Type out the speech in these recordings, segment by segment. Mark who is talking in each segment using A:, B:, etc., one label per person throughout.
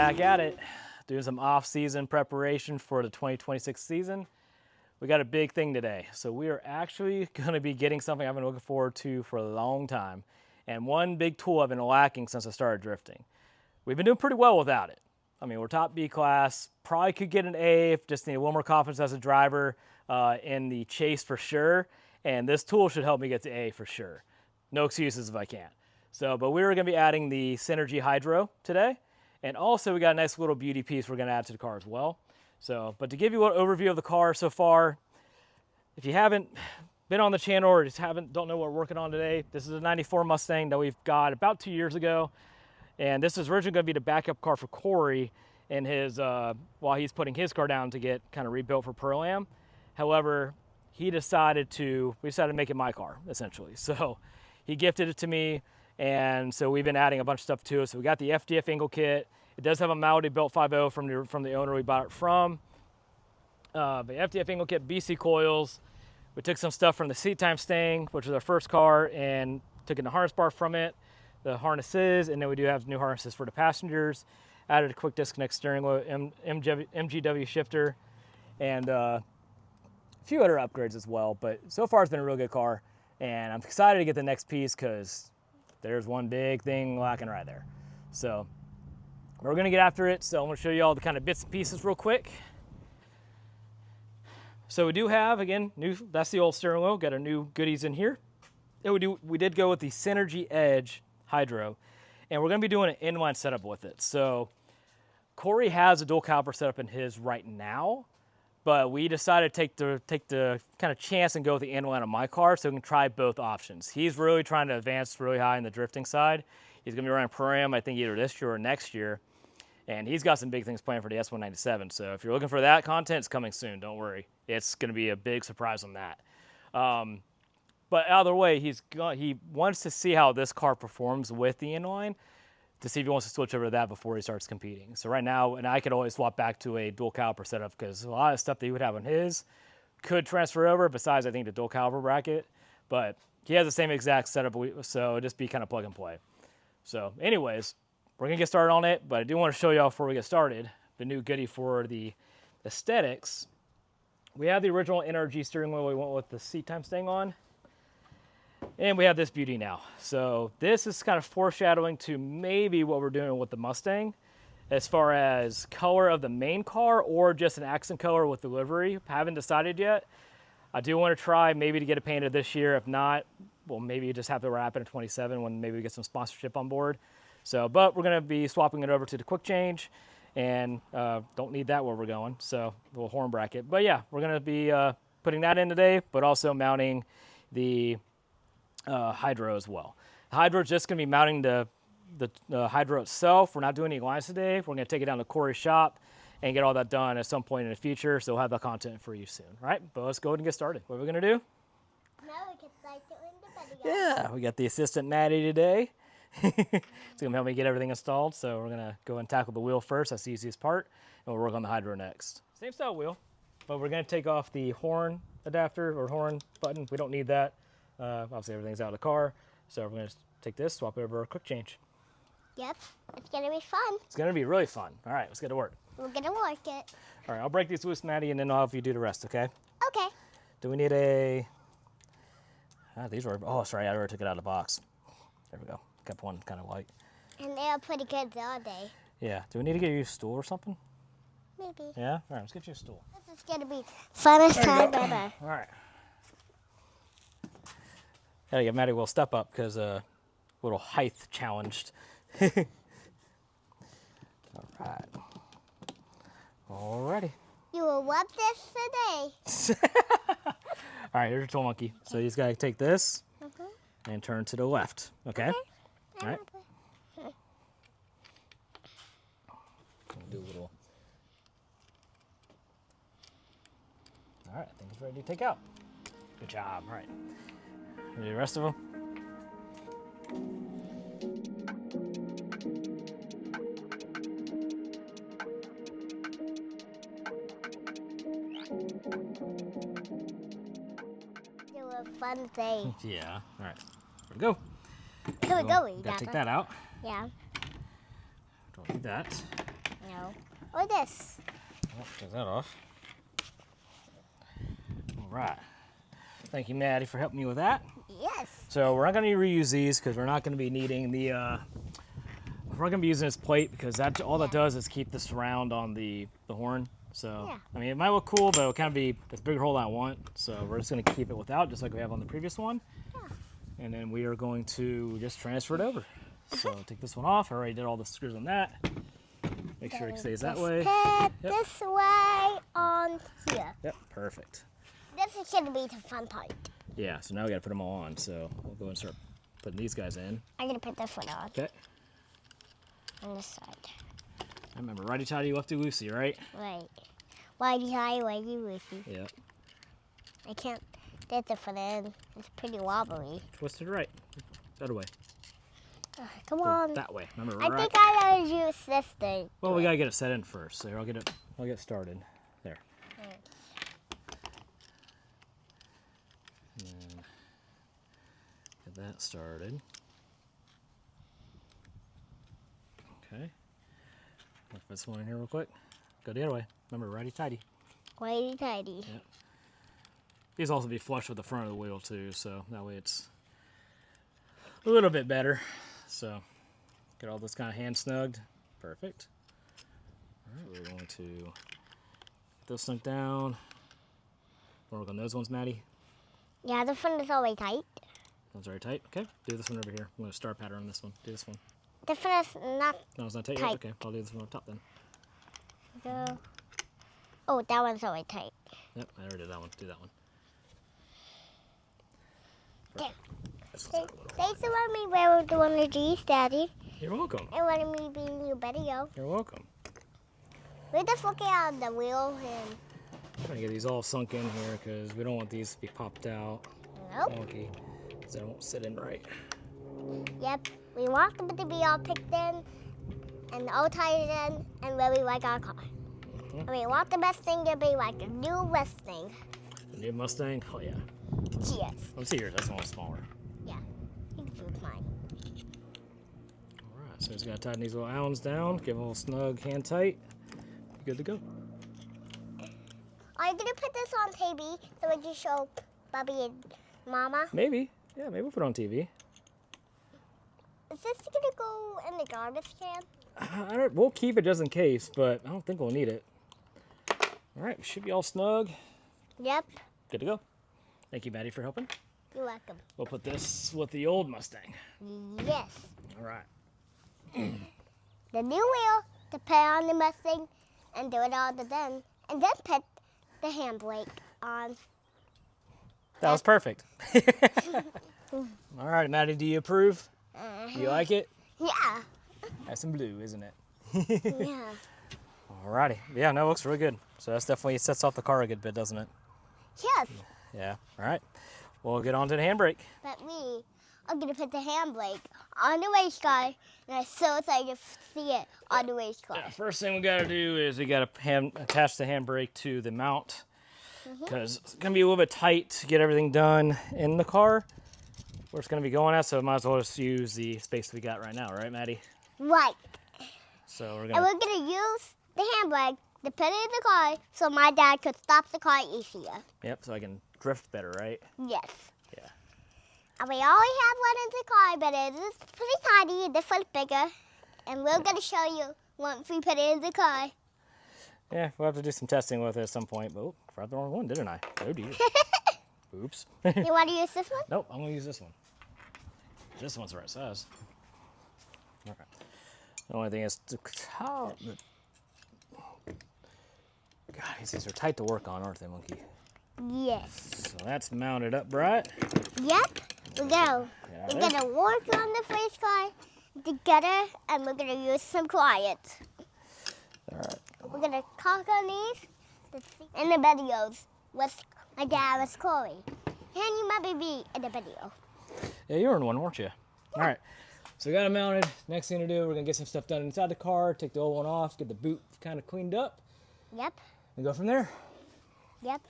A: back at it, doing some off-season preparation for the 2026 season. We got a big thing today. So we are actually going to be getting something I've been looking forward to for a long time. And one big tool I've been lacking since I started drifting. We've been doing pretty well without it. I mean, we're top B class, probably could get an A if just need a little more confidence as a driver in the chase for sure. And this tool should help me get to A for sure. No excuses if I can't. So, but we're going to be adding the Synergy Hydro today. And also we got a nice little beauty piece we're going to add to the car as well. So, but to give you an overview of the car so far, if you haven't been on the channel or just don't know what we're working on today, this is a 94 Mustang that we've got about 2 years ago. And this is originally going to be the backup car for Corey in his, while he's putting his car down to get kind of rebuilt for Pro-Am. However, we decided to make it my car, essentially. So he gifted it to me, and so we've been adding a bunch of stuff to it. So we got the FDF angle kit. It does have a Malady built 5.0 from the owner we bought it from. The FDF angle kit, BC coils. We took some stuff from the Seat Time Mustang, which was our first car, and took in the harness bar from it, the harnesses, and then we do have new harnesses for the passengers. Added a quick disconnect steering wheel, MGW shifter, and a few other upgrades as well. But so far it's been a real good car, and I'm excited to get the next piece because there's one big thing lacking right there. So we're gonna get after it. So I'm gonna show you all the kind of bits and pieces real quick. So we do have, again, that's the old steering wheel, got our new goodies in here. And we did go with the Synergy Edge Hydro, and we're gonna be doing an inline setup with it. So Corey has a dual caliper setup in his right now, but we decided to take the kind of chance and go with the inline on my car so we can try both options. He's really trying to advance really high in the drifting side. He's gonna be running Pro-Am, I think either this year or next year. And he's got some big things planned for the S197. So if you're looking for that content, it's coming soon, don't worry. It's gonna be a big surprise on that. But either way, he wants to see how this car performs with the inline to see if he wants to switch over to that before he starts competing. So right now, and I could always swap back to a dual caliper setup because a lot of stuff that he would have on his could transfer over besides, I think, the dual caliper bracket. But he has the same exact setup, so it'd just be kind of plug and play. So anyways, we're gonna get started on it, but I do want to show y'all before we get started the new goodie for the aesthetics. We have the original NRG steering wheel we went with the Seat Time Mustang on, and we have this beauty now. So this is kind of foreshadowing to maybe what we're doing with the Mustang as far as color of the main car or just an accent color with the livery. Haven't decided yet. I do want to try maybe to get it painted this year. If not, well, maybe you just have to wrap it in 27 when maybe we get some sponsorship on board. So, but we're going to be swapping it over to the quick change, and don't need that where we're going, so a little horn bracket. But yeah, we're going to be putting that in today, but also mounting the Hydro as well. The Hydro is just going to be mounting the Hydro itself. We're not doing any lines today. We're going to take it down to Corey's shop and get all that done at some point in the future, so we'll have the content for you soon. All right, but let's go ahead and get started. What are we going to do?
B: Now we can start doing the video.
A: Yeah, we got the assistant Maddie today. It's going to help me get everything installed, so we're going to go and tackle the wheel first. That's the easiest part, and we'll work on the Hydro next. Same style wheel, but we're going to take off the horn adapter or horn button. We don't need that. Obviously, everything's out of the car, so we're going to take this, swap it over a quick change.
B: Yep, it's going to be fun.
A: It's going to be really fun. All right, let's get to work.
B: We're going to work it.
A: All right, I'll break these loose, Maddie, and then I'll have you do the rest, okay?
B: Okay.
A: Do we need a... these were... Oh, sorry, I already took it out of the box. There we go. Kept one kind of light.
B: And they are pretty good, aren't they?
A: Yeah. Do we need to get you a stool or something?
B: Maybe.
A: Yeah? All right, let's get you a stool.
B: This is going to be funnest time ever.
A: All right. Yeah, yeah, Maddie will step up because a little height challenged. All right. Alrighty.
B: You will love this today.
A: All right, here's your tool monkey. So you just got to take this and turn to the left, okay? All right. Do a little. All right, I think it's ready to take out. Good job. All right. Do the rest of them.
B: Do a fun thing.
A: Yeah. All right. Here we go.
B: Here we go.
A: Gotta take that out.
B: Yeah.
A: Don't need that.
B: No. Or this.
A: Oh, take that off. All right. Thank you, Maddie, for helping me with that.
B: Yes.
A: So we're not going to reuse these because we're not going to be needing the. We're not going to be using this plate because that all that does is keep the surround on the horn. So
B: Yeah.
A: I mean, it might look cool, but it'll kind of be this bigger hole I want. So we're just going to keep it without, just like we have on the previous one.
B: Yeah.
A: And then we are going to just transfer it over. So take this one off. I already did all the screws on that. Make sure it stays that way.
B: Put
A: Yep.
B: this way on here.
A: Yep, perfect.
B: This is going to be the fun part.
A: Yeah, so now we got to put them all on. So we'll go and start putting these guys in.
B: I'm going to put this one on.
A: Okay.
B: On this side.
A: I remember righty-tighty, lefty-loosey, right?
B: Right. Whitey high, whitey loosey.
A: Yep.
B: I can't get the foot in. It's pretty wobbly.
A: Twist it right. The other way.
B: Come
A: Go
B: on.
A: that way. Remember,
B: I
A: right?
B: think I gotta use this thing.
A: Well, we gotta get it set in first. So here, I'll get started. There. And then get that started. Okay. I'll put this one in here real quick. Go the other way. Remember, righty-tighty.
B: Whitey tighty.
A: Yep. These also be flush with the front of the wheel too, so that way it's a little bit better. So get all this kind of hand snugged. Perfect. All right, we're going to get those sunk down. Work on those ones, Maddie.
B: Yeah, the front is always tight.
A: Those very tight. Okay, do this one over here. I'm going to star pattern on this one. Do this one.
B: The front is not
A: No, it's not tight,
B: tight.
A: yet? Okay, I'll do this one up top then.
B: go. Oh, that one's always tight.
A: Yep, I already did that one. Do that one.
B: Okay.
A: This one's a little-
B: Thanks for letting me wear the one of these, Daddy.
A: You're welcome.
B: And letting me be in your video.
A: You're welcome.
B: We're just looking at the wheel and
A: Trying to get these all sunk in here because we don't want these to be popped out.
B: nope.
A: Wonky, because they won't sit in right.
B: Yep. We want them to be all picked in and all tied in and really like our car. And we want the Mustang to be like a new Mustang.
A: The new Mustang? Oh yeah.
B: Yes.
A: Let me see yours. That's one smaller.
B: Yeah. You can use mine.
A: All right. So just gotta tighten these little Allens down. Give them a little snug, hand tight. Good to go.
B: Are you gonna put this on TV so we can show Bobby and Mama?
A: Maybe. Yeah, maybe we'll put it on TV.
B: Is this gonna go in the garbage can?
A: We'll keep it just in case, but I don't think we'll need it. All right. Should be all snug.
B: Yep.
A: Good to go. Thank you, Maddie, for helping.
B: You're welcome.
A: We'll put this with the old Mustang.
B: Yes.
A: All right.
B: The new wheel to put on the Mustang and do it all the then. And then put the handbrake on.
A: That was perfect. All right, Maddie, do you approve? Do you like it?
B: Yeah.
A: Nice and blue, isn't it?
B: Yeah.
A: Alrighty. Yeah, no, it looks really good. So that's definitely sets off the car a good bit, doesn't it?
B: Yes.
A: Yeah. All right. We'll get on to the handbrake.
B: But me, I'm gonna put the handbrake on the race car, and I'm so excited to see it on the race car.
A: Yeah, first thing we got to do is we got to attach the handbrake to the mount because it's going to be a little bit tight to get everything done in the car where it's going to be going at, so might as well just use the space we got right now, right, Maddie?
B: Right.
A: So we're
B: And
A: going to...
B: we're gonna use the handbrake to put it in the car so my dad could stop the car easier.
A: Yep, so I can drift better, right?
B: Yes.
A: Yeah.
B: And we already have one in the car, but it is pretty tiny and this one's bigger. And we're gonna show you once we put it in the car.
A: Yeah, we'll have to do some testing with it at some point, but I forgot the wrong one, didn't I? Oh, dear. Oops.
B: You wanna use this one?
A: Nope, I'm going to use this one. This one's the right size. All right. The only thing is, God, these are tight to work on, aren't they, Monkey?
B: Yes.
A: So that's mounted up right.
B: Yep. We're gonna work on the face car together, and we're gonna use some quiet.
A: All right.
B: We're gonna talk on these in the videos with my dad with Corey. And you might be in the video.
A: Yeah, you were in one, weren't you? All right. So we got it mounted. Next thing to do, we're going to get some stuff done inside the car, take the old one off, get the boot kind of cleaned up,
B: Yep.
A: and go from there.
B: Yep.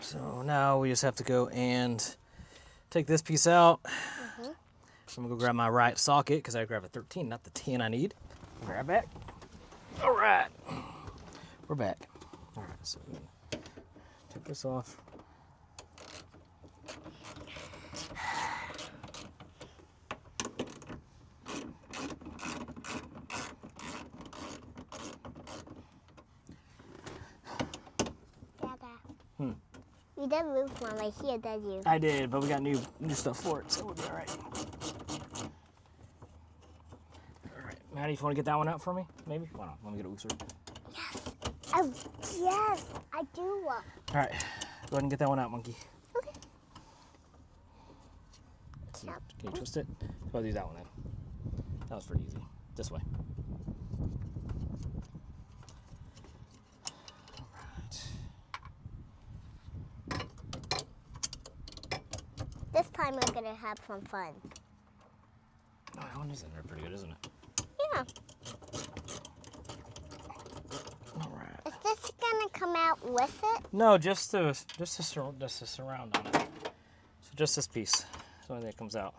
A: So now we just have to go and take this piece out. So I'm going to go grab my right socket because I grab a 13, not the 10 I need. Be right back. All right. We're back. All right, so take this off.
B: You did move one right here, didn't you?
A: I did, but we got new stuff for it, so we'll be all right. All right, Maddie, if you want to get that one out for me, maybe? Why not? Let me get a looser.
B: Yes. Oh, yes, I do.
A: All right, go ahead and get that one out, monkey.
B: Okay.
A: Can you twist it? I'll do that one then. That was pretty easy. This way.
B: This time we're gonna have some fun.
A: Oh, that one is in there pretty good, isn't it?
B: Yeah.
A: All right.
B: Is this gonna come out with it?
A: No, just the surround on it. So just this piece. That's the only thing that comes out.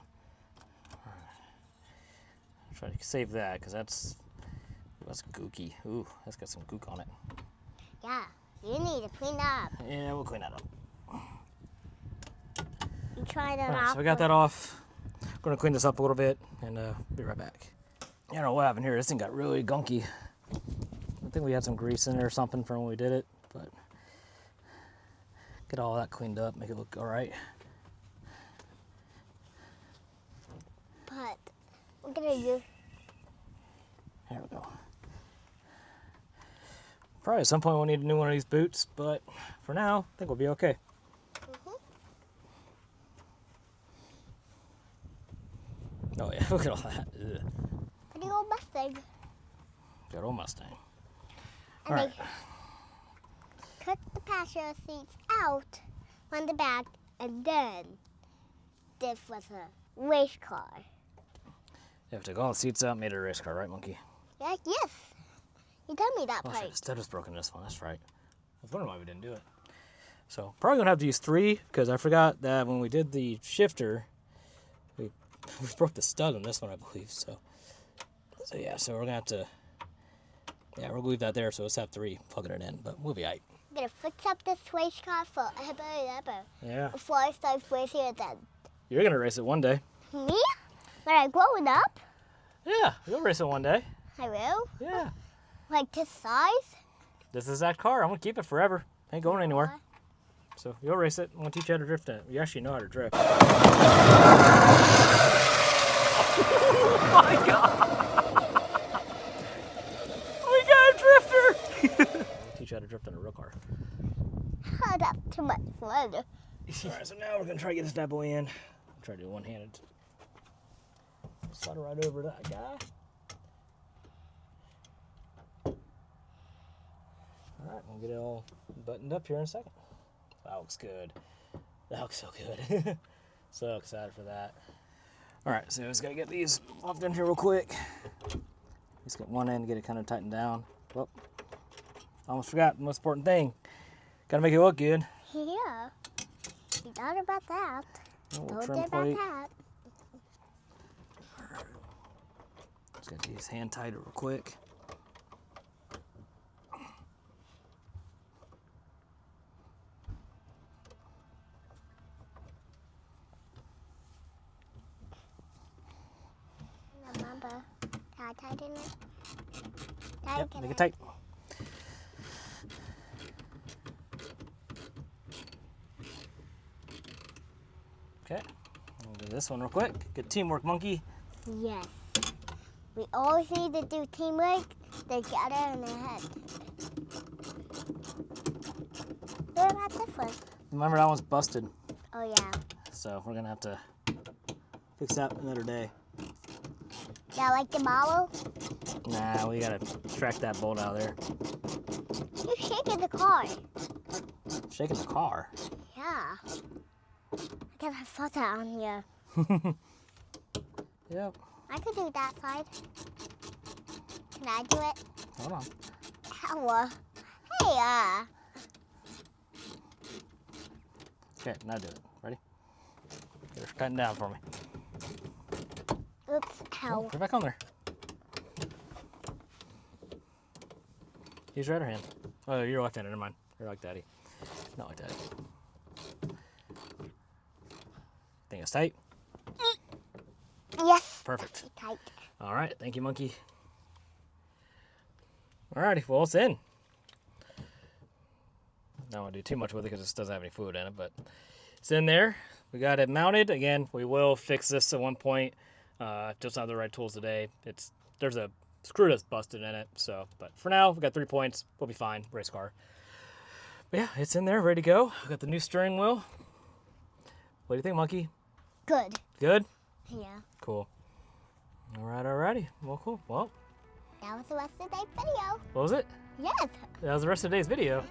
A: All right. Try to save that because that's gooky. Ooh, that's got some gook on it.
B: Yeah. You need to clean that up.
A: Yeah, we'll clean that up.
B: You try that
A: All right,
B: out.
A: so we got that off. We're gonna clean this up a little bit and be right back. I don't know what happened here. This thing got really gunky. I think we had some grease in there or something from when we did it, but get all that cleaned up, make it look all right.
B: But we're gonna use.
A: There we go. Probably at some point we'll need a new one of these boots, but for now, I think we'll be okay. Oh yeah, look at all that. Ugh.
B: Pretty old Mustang.
A: Good old Mustang.
B: And
A: All
B: they
A: right.
B: cut the passenger seats out from the back, and then this was a race car.
A: You have to take all the seats out, made it a race car, right, monkey?
B: Yeah, yes. You told me that
A: Oh,
B: part.
A: instead of broken this one, that's right. I was wondering why we didn't do it. So probably gonna have to use 3 because I forgot that when we did the shifter, we broke the stud on this one, I believe. So yeah, so we're gonna have to, yeah, we'll leave that there. So let's have 3 plugging it in, but we'll be alright.
B: I'm gonna fix up this race car forever and ever
A: Yeah,
B: before I start racing it then.
A: you're gonna race it one day.
B: Me? When I growing up,
A: Yeah, you'll race it one day.
B: I will.
A: Yeah,
B: Like this size.
A: this is that car. I'm gonna keep it forever. Ain't going anywhere. So you'll race it. I'm gonna teach you how to drift in it. You actually know how to drift. Oh my God! We got a drifter! I'll teach you how to drift in a real car.
B: Oh, that's too much fun.
A: Alright, so now we're gonna try to get this bad boy in. Try to do one-handed. Slide right over that guy. Alright, we'll get it all buttoned up here in a second. That looks good. That looks so good. So excited for that. Alright, so just gotta get these locked in here real quick. Just get one end, get it kind of tightened down. Well, almost forgot the most important thing. Gotta make it look good.
B: Yeah. You thought about that.
A: Little
B: Don't
A: trim
B: think about
A: plate.
B: that.
A: Just gotta get these hand tighter real quick.
B: Remember, how I tighten it?
A: Yep,
B: Tighten
A: make it tight. Okay, we'll do this one real quick. Good teamwork, monkey.
B: Yes. We always need to do teamwork together in the head. What about this one?
A: Remember that one's busted,
B: Oh, yeah.
A: so we're gonna have to fix that another day.
B: Yeah, like the model?
A: Nah, we gotta track that bolt out of there.
B: You're shaking the car.
A: Shaking the car.
B: Yeah. Because I saw that on here.
A: Yep.
B: I could do that side. Can I do it?
A: Hold on.
B: Hello. Hey,
A: Okay, now do it. Ready? Get her cutting down for me.
B: Oops,
A: Oh,
B: ow.
A: put it back on there. Use your other hand. Oh, you're left-handed. Never mind. You're like Daddy. Not like Daddy. Think it's tight?
B: Yes.
A: Perfect.
B: Tight.
A: All right. Thank you, monkey. Alrighty. Well, it's in. I don't want to do too much with it because it doesn't have any fluid in it, but it's in there. We got it mounted. Again, we will fix this at one point. Just not the right tools today. There's a screw that's busted in it. So, but for now, we got 3 points. We'll be fine. Race car. But yeah, it's in there, ready to go. We got the new steering wheel. What do you think, monkey?
B: Good.
A: Good?
B: Yeah.
A: Cool. Alrighty. Well, cool. Well,
B: That was the rest of today's video.
A: what was it?
B: Yes.
A: That was the rest of today's video.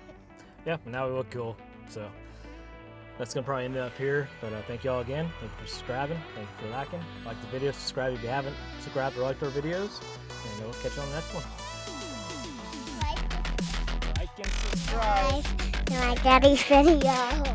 A: Yeah, now we look cool. So that's gonna probably end up here. But thank you all again. Thank you for subscribing. Thank you for liking. Like the video, subscribe if you haven't subscribed or liked our videos. And we'll catch you on the next one. Like and subscribe.
B: Guys, to my daddy's video.